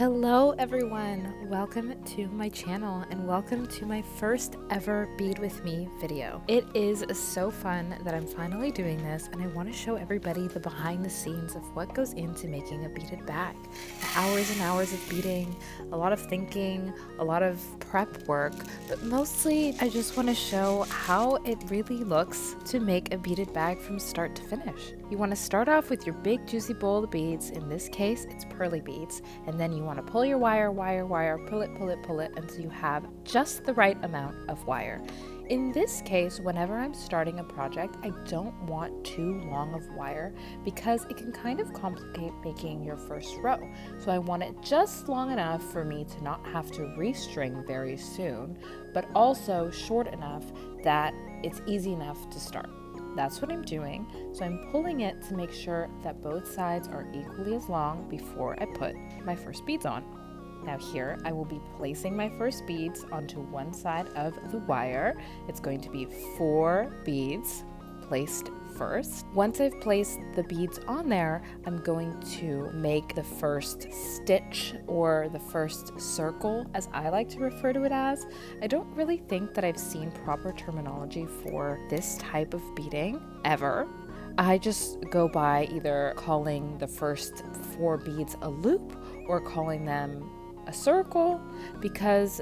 Hello everyone, welcome to my channel and welcome to my first ever Bead With Me video. It is so fun that I'm finally doing this and I want to show everybody the behind the scenes of what goes into making a beaded bag. Hours and hours of beading, a lot of thinking, a lot of prep work, but mostly I just want to show how it really looks to make a beaded bag from start to finish. You want to start off with your big juicy bowl of beads. In this case, it's pearly beads, and then you want to pull your wire, pull it until you have just the right amount of wire. In this case, whenever I'm starting a project, I don't want too long of wire because it can kind of complicate making your first row. So I want it just long enough for me to not have to restring very soon, but also short enough that it's easy enough to start. That's what I'm doing. So I'm pulling it to make sure that both sides are equally as long before I put my first beads on. Now here I will be placing my first beads onto one side of the wire. It's going to be 4 beads placed first. Once I've placed the beads on there, I'm going to make the first stitch or the first circle, as I like to refer to it as. I don't really think that I've seen proper terminology for this type of beading ever. I just go by either calling the first 4 beads a loop or calling them a circle, because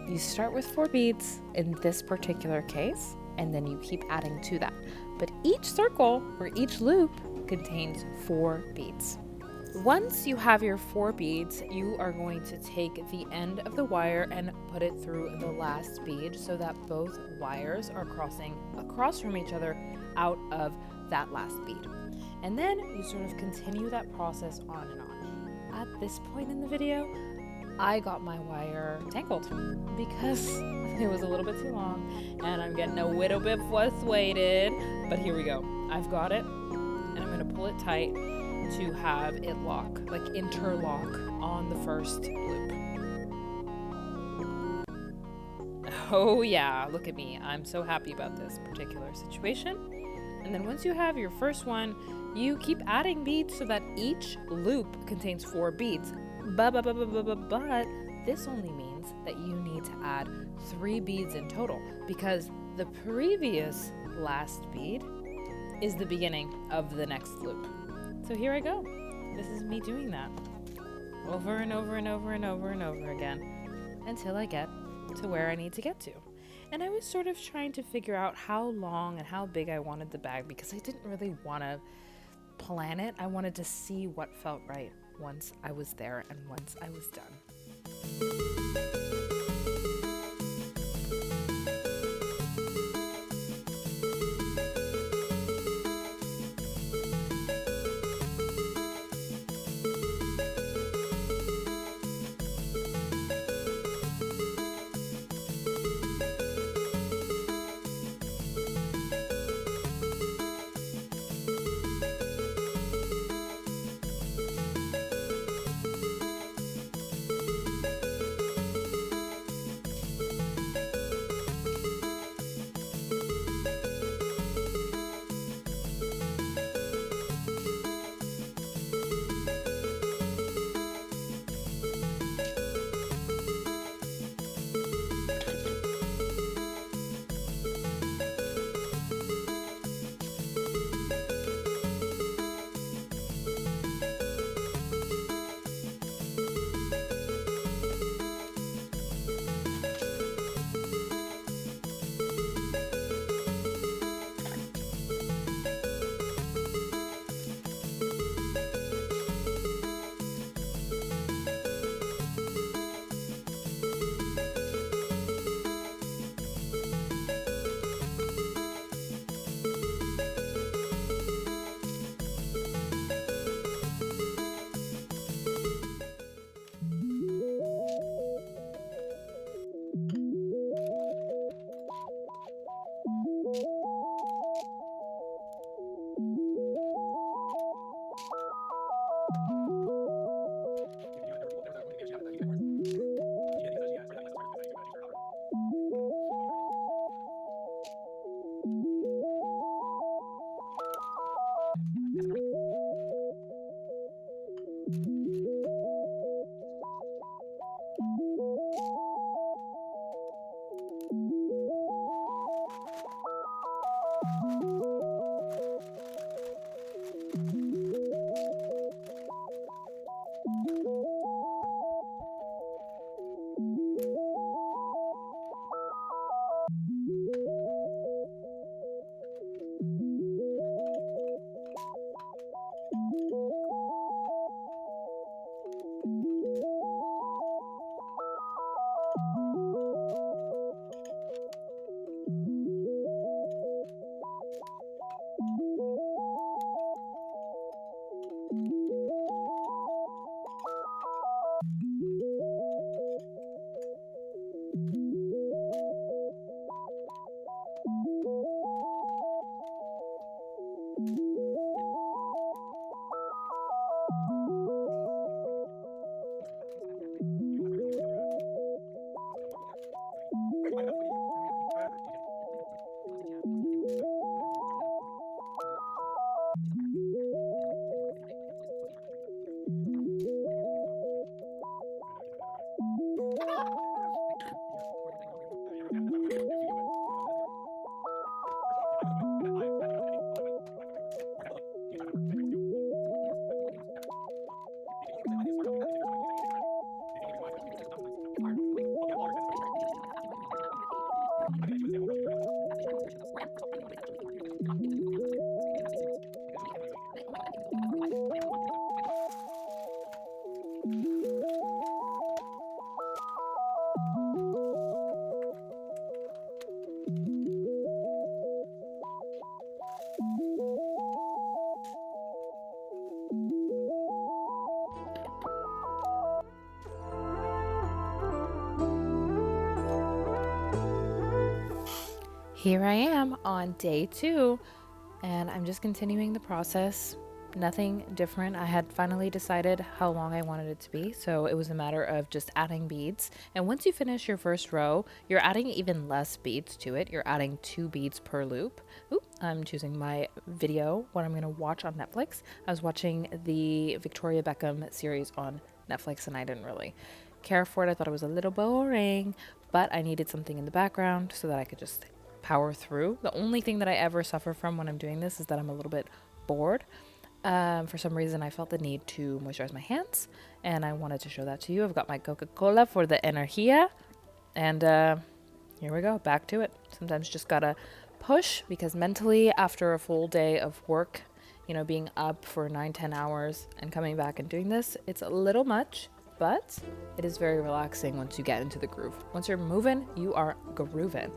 you start with 4 beads in this particular case and then you keep adding to that. But each circle or each loop contains 4 beads. Once you have your 4 beads, you are going to take the end of the wire and put it through the last bead so that both wires are crossing across from each other out of that last bead. And then you sort of continue that process on and on. At this point in the video, I got my wire tangled because it was a little bit too long and I'm getting a little bit frustrated, but here we go. I've got it and I'm going to pull it tight to have it lock, like interlock on the first loop. Oh yeah, look at me. I'm so happy about this particular situation. And then once you have your first one, you keep adding beads so that each loop contains 4 beads. But this only means that you need to add 3 beads in total, because the previous last bead is the beginning of the next loop. So here I go. This is me doing that over and over and over and over and over again until I get to where I need to get to. And I was sort of trying to figure out how long and how big I wanted the bag, because I didn't really want to plan it. I wanted to see what felt right once I was there and once I was done. Here I am on day 2, and I'm just continuing the process. Nothing different. I had finally decided how long I wanted it to be, so it was a matter of just adding beads. And once you finish your first row, you're adding even less beads to it. You're adding 2 beads per loop. Ooh, I'm choosing my video, what I'm going to watch on Netflix. I was watching the Victoria Beckham series on Netflix, and I didn't really care for it. I thought it was a little boring, but I needed something in the background so that I could just power through. The only thing that I ever suffer from when I'm doing this is that I'm a little bit bored. For some reason, I felt the need to moisturize my hands, and I wanted to show that to you. I've got my Coca-Cola for the energía, and here we go, back to it. Sometimes just gotta push, because mentally, after a full day of work, you know, being up for 9-10 hours and coming back and doing this, it's a little much, but it is very relaxing once you get into the groove. Once you're moving, you are grooving.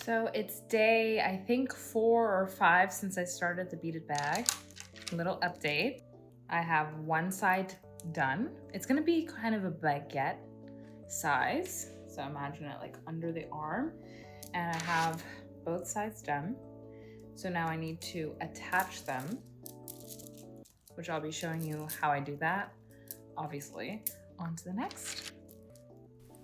So it's day, I think 4 or 5 since I started the beaded bag. Little update. I have one side done. It's gonna be kind of a baguette size. So imagine it like under the arm. And I have both sides done. So now I need to attach them, which I'll be showing you how I do that, obviously. On to the next.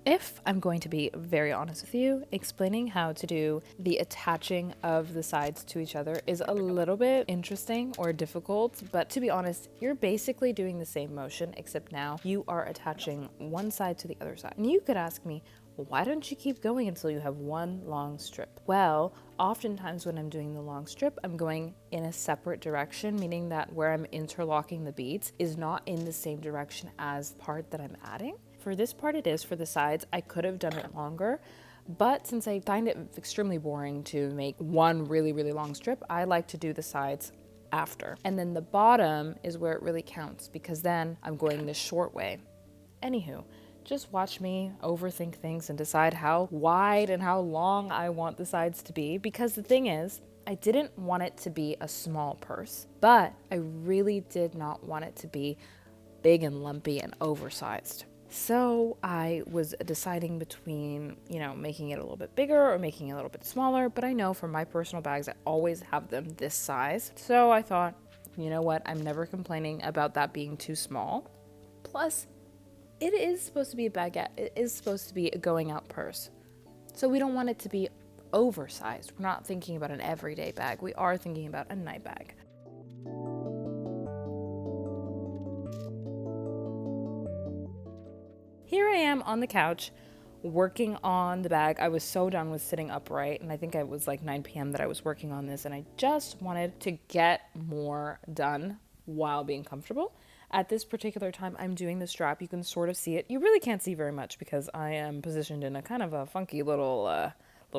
If I'm going to be very honest with you, explaining how to do the attaching of the sides to each other is a little bit interesting or difficult, but to be honest, you're basically doing the same motion, except now you are attaching one side to the other side. And you could ask me, why don't you keep going until you have one long strip? Well, oftentimes when I'm doing the long strip, I'm going in a separate direction, meaning that where I'm interlocking the beads is not in the same direction as the part that I'm adding. For this part it is. For the sides, I could have done it longer, but since I find it extremely boring to make one really, really long strip, I like to do the sides after. And then the bottom is where it really counts, because then I'm going the short way. Anywho, just watch me overthink things and decide how wide and how long I want the sides to be, because the thing is, I didn't want it to be a small purse, but I really did not want it to be big and lumpy and oversized. So I was deciding between, making it a little bit bigger or making it a little bit smaller, but I know for my personal bags, I always have them this size. So I thought, you know what, I'm never complaining about that being too small. Plus, it is supposed to be a baguette. It is supposed to be a going out purse. So we don't want it to be oversized. We're not thinking about an everyday bag. We are thinking about a night bag. Here I am on the couch working on the bag. I was so done with sitting upright, and I think it was like 9 p.m. that I was working on this, and I just wanted to get more done while being comfortable. At this particular time, I'm doing the strap. You can sort of see it. You really can't see very much because I am positioned in a kind of a funky little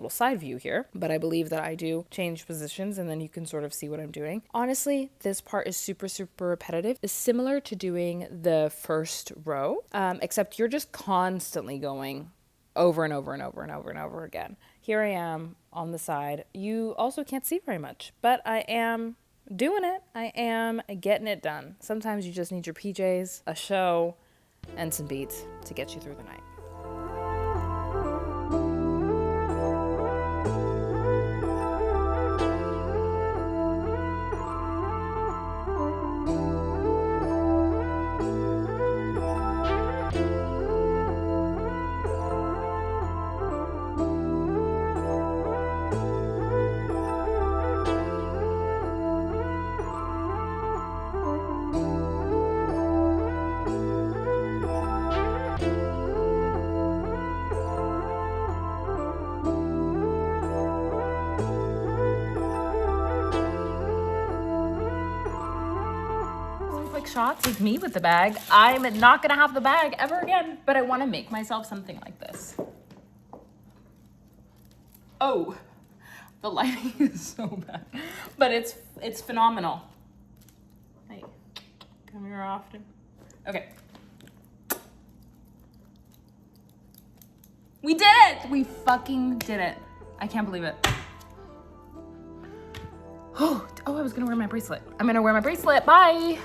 side view here, but I believe that I do change positions and then you can sort of see what I'm doing. Honestly, this part is super, super repetitive. It's similar to doing the first row, except you're just constantly going over and over and over and over and over again. Here I am on the side. You also can't see very much, but I am doing it. I am getting it done. Sometimes you just need your PJs, a show, and some beads to get you through the night. Shots of me with the bag. I'm not gonna have the bag ever again, but I want to make myself something like this. Oh, the lighting is so bad, but it's phenomenal. Hey, come here often. Okay. We did it! We fucking did it. I can't believe it. Oh, I was gonna wear my bracelet. I'm gonna wear my bracelet. Bye.